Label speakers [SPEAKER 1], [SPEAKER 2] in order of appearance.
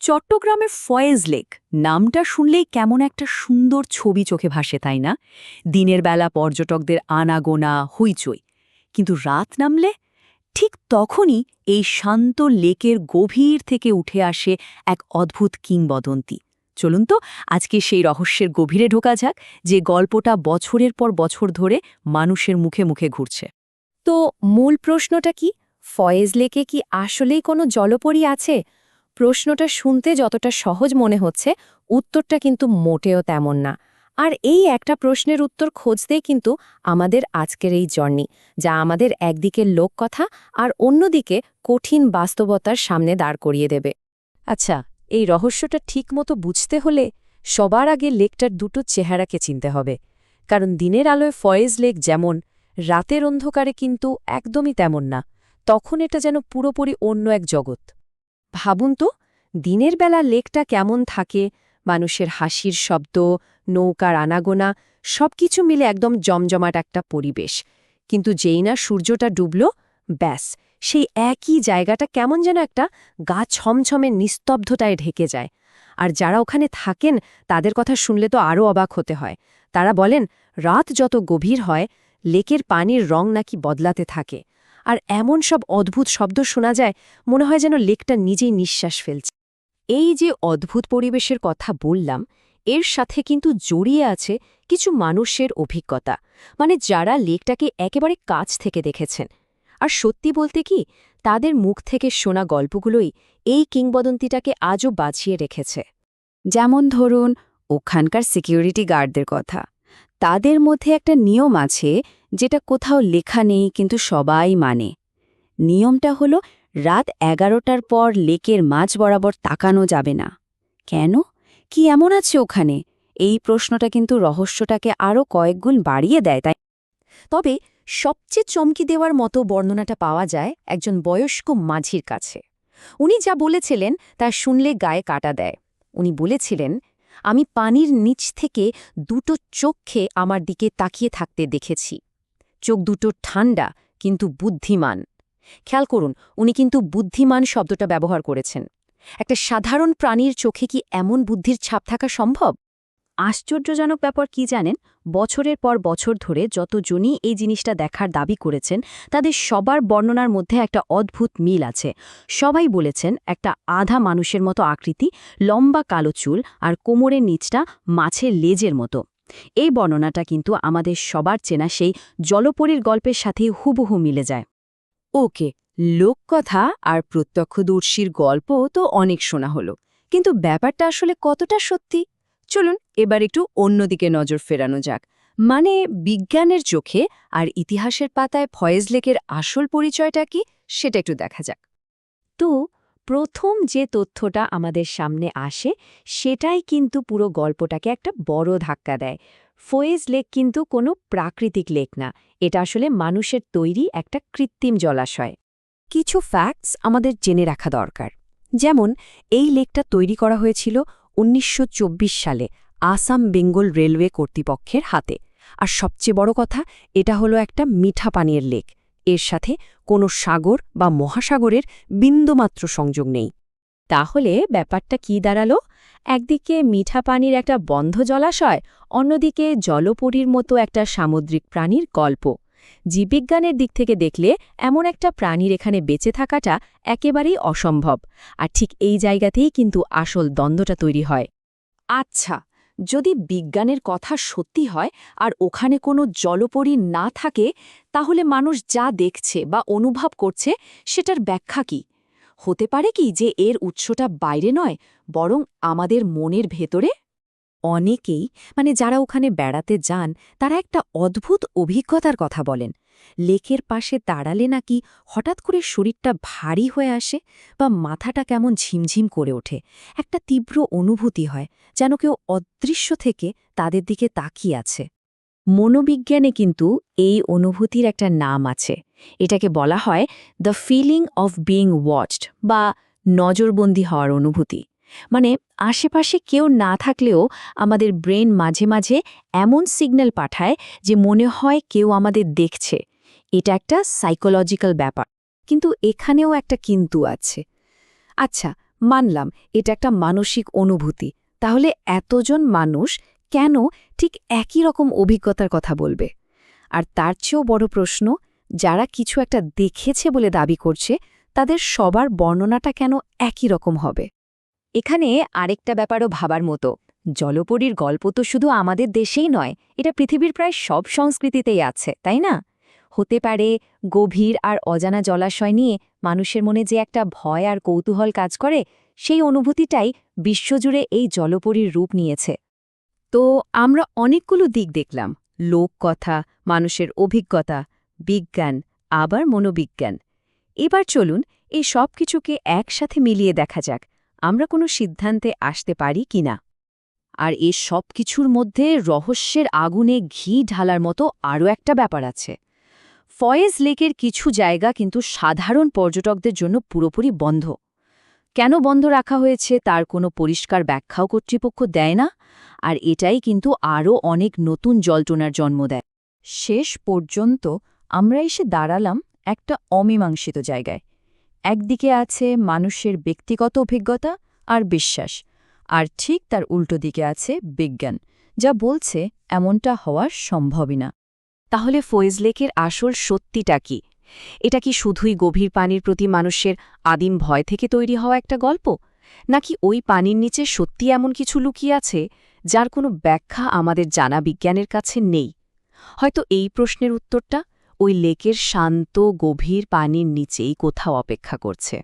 [SPEAKER 1] চট্টগ্রামের ফয়েজ লেক নামটা শুনলেই কেমন একটা সুন্দর ছবি চোখে ভাসে, তাই না? দিনের বেলা পর্যটকদের আনাগোনা, হইচই। কিন্তু রাত নামলে ঠিক তখনই এই শান্ত লেকের গভীর থেকে উঠে আসে এক অদ্ভুত কিংবদন্তি। চলুন তো আজকে সেই রহস্যের গভীরে ঢোকা যাক, যে গল্পটা বছরের পর বছর ধরে মানুষের মুখে মুখে ঘুরছে।
[SPEAKER 2] তো মূল প্রশ্নটা কি? ফয়েজ লেকে কি আসলেই কোনো জলপরী আছে? প্রশ্নটা শুনতে যতটা সহজ মনে হচ্ছে, উত্তরটা কিন্তু মোটেও তেমন না। আর এই একটা প্রশ্নের উত্তর খুঁজতেই কিন্তু আমাদের আজকের এই জার্নি, যা আমাদের একদিকে লোককথা আর অন্যদিকে কঠিন বাস্তবতার সামনে দাঁড় করিয়ে দেবে। আচ্ছা, এই রহস্যটা ঠিকমতো বুঝতে হলে সবার আগে লেকটার দুটো চেহারাকে চিনতে হবে। কারণ দিনের আলোয় ফয়েজ লেক যেমন, রাতের অন্ধকারে কিন্তু একদমই তেমন না। তখন এটা যেন পুরোপুরি অন্য এক জগৎ। ভাবুন তো, দিনের বেলা লেকটা কেমন থাকে, মানুষের হাসির শব্দ, নৌকার আনাগোনা, সবকিছু মিলে একদম জমজমাট একটা পরিবেশ। কিন্তু যেই না সূর্যটা ডুবল, ব্যাস, সেই একই জায়গাটা কেমন যেন একটা গা ছমছমে নিস্তব্ধতায় ঢেকে যায়। আর যারা ওখানে থাকেন তাদের কথা শুনলে তো আরও অবাক হতে হয়। তারা বলেন, রাত যত গভীর হয়, লেকের পানির রং নাকি বদলাতে থাকে। আর এমন সব অদ্ভুত শব্দ শোনা যায়, মনে হয় যেন লেকটা নিজেই নিঃশ্বাস ফেলছে। এই যে অদ্ভুত পরিবেশের কথা বললাম, এর সাথে কিন্তু জড়িয়ে আছে কিছু মানুষের অভিজ্ঞতা, মানে যারা লেকটাকে একেবারে কাছ থেকে দেখেছেন। আর সত্যি বলতে কি, তাদের মুখ থেকে শোনা গল্পগুলোই এই কিংবদন্তিটাকে আজও বাঁচিয়ে রেখেছে। যেমন ধরুন, ওখানকার সিকিউরিটি গার্ডদের কথা। তাদের মধ্যে একটা নিয়ম আছে, যেটা কোথাও লেখা নেই কিন্তু সবাই মানে। নিয়মটা হলো, রাত 11টার পর লেকের মাঝ বরাবর তাকানো যাবে না। কেন? কি এমন আছে ওখানে? এই প্রশ্নটা কিন্তু রহস্যটাকে আরও কয়েকগুণ বাড়িয়ে দেয়, তাই? তবে সবচেয়ে চমকি দেওয়ার মতো বর্ণনাটা পাওয়া যায় একজন বয়স্ক মাঝির কাছে। উনি যা বলেছিলেন তা শুনলে গায়ে কাটা দেয়। উনি বলেছিলেন, আমি পানির নিচ থেকে দুটো চোখে আমার দিকে তাকিয়ে থাকতে দেখেছি। চোখ দুটো ঠান্ডা কিন্তু বুদ্ধিমান। খেয়াল করুন, উনি কিন্তু বুদ্ধিমান শব্দটা ব্যবহার করেছেন। একটা সাধারণ প্রাণীর চোখে কি এমন বুদ্ধির ছাপ থাকা সম্ভব? আশ্চর্যজনক ব্যাপার কি জানেন, বছরের পর বছর ধরে যতজনই এই জিনিসটা দেখার দাবি করেছেন, তাদের সবার বর্ণনার মধ্যে একটা অদ্ভুত মিল আছে। সবাই বলেছেন, একটা আধা মানুষের মতো আকৃতি, লম্বা কালো চুল আর কোমরের নিচটা মাছের লেজের মতো। এই বর্ণনাটা কিন্তু আমাদের সবার চেনা সেই জলপরীর গল্পের সাথে হুবহু মিলে যায়। ওকে, লোককথা আর প্রত্যক্ষদর্শীর গল্প তো অনেক শোনা হলো, কিন্তু ব্যাপারটা আসলে কতটা সত্যি? চলুন এবার একটু অন্যদিকে নজর ফেরানো যাক। মানে বিজ্ঞানের চোখে আর ইতিহাসের পাতায় ফয়েজ লেকের আসল পরিচয়টা কি, সেটা একটু দেখা যাক। তো প্রথম যে তথ্যটা আমাদের সামনে আসে, সেটাই কিন্তু পুরো গল্পটাকে একটা বড় ধাক্কা দেয়। ফয়েজ লেক কিন্তু কোনো প্রাকৃতিক লেক না, এটা আসলে মানুষের তৈরি একটা কৃত্রিম জলাশয়। কিছু ফ্যাক্টস আমাদের জেনে রাখা দরকার। যেমন, এই লেকটা তৈরি করা হয়েছিল ১৯২৪ সালে আসাম বেঙ্গল রেলওয়ে কর্তৃপক্ষের হাতে। আর সবচেয়ে বড় কথা, এটা হলো একটা মিঠা পানির লেক। এর সাথে কোনো সাগর বা মহাসাগরের বিন্দুমাত্র সংযোগ নেই। তাহলে ব্যাপারটা কি দাঁড়ালো? একদিকে মিঠা পানির একটা বন্ধ জলাশয়, অন্যদিকে জলপরীর মতো একটা সামুদ্রিক প্রাণীর গল্প। জীববিজ্ঞানের দিক থেকে দেখলে এমন একটা প্রাণীর এখানে বেঁচে থাকাটা একেবারেই অসম্ভব। আর ঠিক এই জায়গাতেই কিন্তু আসল দ্বন্দ্বটা তৈরি হয়। আচ্ছা, যদি বিজ্ঞানের কথা সত্যি হয় আর ওখানে কোনো জলপরী না থাকে, তাহলে মানুষ যা দেখছে বা অনুভব করছে সেটার ব্যাখ্যা কি? হতে পারে কি যে এর উৎসটা বাইরে নয়, বরং আমাদের মনের ভেতরে? অনেকেই, মানে যারা ওখানে বেড়াতে যান, তারা একটা অদ্ভুত অভিজ্ঞতার কথা বলেন। লেকের পাশে দাঁড়ালে নাকি হঠাৎ করে শরীরটা ভারী হয়ে আসে বা মাথাটা কেমন ঝিমঝিম করে ওঠে। একটা তীব্র অনুভূতি হয়, যেন কেউ অদৃশ্য থেকে তাদের দিকে তাকিয়ে আছে। মনোবিজ্ঞানে কিন্তু এই অনুভূতির একটা নাম আছে। এটাকে বলা হয় the feeling of being watched, বা নজরবন্দি হওয়ার অনুভূতি। মানে আশেপাশে কেউ না থাকলেও আমাদের ব্রেন মাঝে মাঝে এমন সিগন্যাল পাঠায় যে মনে হয় কেউ আমাদের দেখছে। এটা একটা সাইকোলজিক্যাল ব্যাপার। কিন্তু এখানেও একটা কিন্তু আছে। আচ্ছা, মানলাম এটা একটা মানসিক অনুভূতি। তাহলে এতজন মানুষ কেন ঠিক একই রকম অভিজ্ঞতার কথা বলবে? আর তার চেয়েও বড় প্রশ্ন, যারা কিছু একটা দেখেছে বলে দাবি করছে তাদের সবার বর্ণনাটা কেন একই রকম হবে?
[SPEAKER 1] এখানে আরেকটা ব্যাপারও ভাবার মতো। জলপরীর গল্প তো শুধু আমাদের দেশেই নয়, এটা পৃথিবীর প্রায় সব সংস্কৃতিতেই আছে, তাই না? হতে পারে গভীর আর অজানা জলাশয় নিয়ে মানুষের মনে যে একটা ভয় আর কৌতূহল কাজ করে, সেই অনুভূতিটাই বিশ্বজুড়ে এই জলপরীর রূপ নিয়েছে। তো আমরা অনেকগুলো দিক দেখলাম, লোককথা, মানুষের অভিজ্ঞতা, বিজ্ঞান, আবার মনোবিজ্ঞান। এবার চলুন এই সব কিছুকে একসাথে মিলিয়ে দেখা যাক আমরা কোনো সিদ্ধান্তে আসতে পারি কিনা। আর এ সব কিছুর মধ্যে রহস্যের আগুনে ঘি ঢালার মতো আরও একটা ব্যাপার আছে। ফয়েজ লেকের কিছু জায়গা কিন্তু সাধারণ পর্যটকদের জন্য পুরোপুরি বন্ধ। কেন বন্ধ রাখা হয়েছে তার কোনো পরিষ্কার ব্যাখ্যাও কর্তৃপক্ষ দেয় না, আর এটাই কিন্তু আরও অনেক নতুন জল্পনার জন্ম দেয়। শেষ পর্যন্ত আমরা এসে দাঁড়ালাম একটা অমীমাংসিত জায়গায়। একদিকে আছে মানুষের ব্যক্তিগত অভিজ্ঞতা আর বিশ্বাস, আর ঠিক তার উল্টো দিকে আছে বিজ্ঞান, যা বলছে এমনটা হওয়ার সম্ভবই না। তাহলে ফয়েজ লেকের আসল সত্যিটা কি? এটা কি শুধুই গভীর পানির প্রতি মানুষের আদিম ভয় থেকে তৈরি হওয়া একটা গল্প, নাকি ওই পানির নিচে সত্যি এমন কিছু লুকিয়ে আছে যার কোনো ব্যাখ্যা আমাদের জানা বিজ্ঞানের কাছে নেই? হয়তো এই প্রশ্নের উত্তরটা ওই লেকের শান্ত গভীর পানির নিচেই কোথাও অপেক্ষা করছে।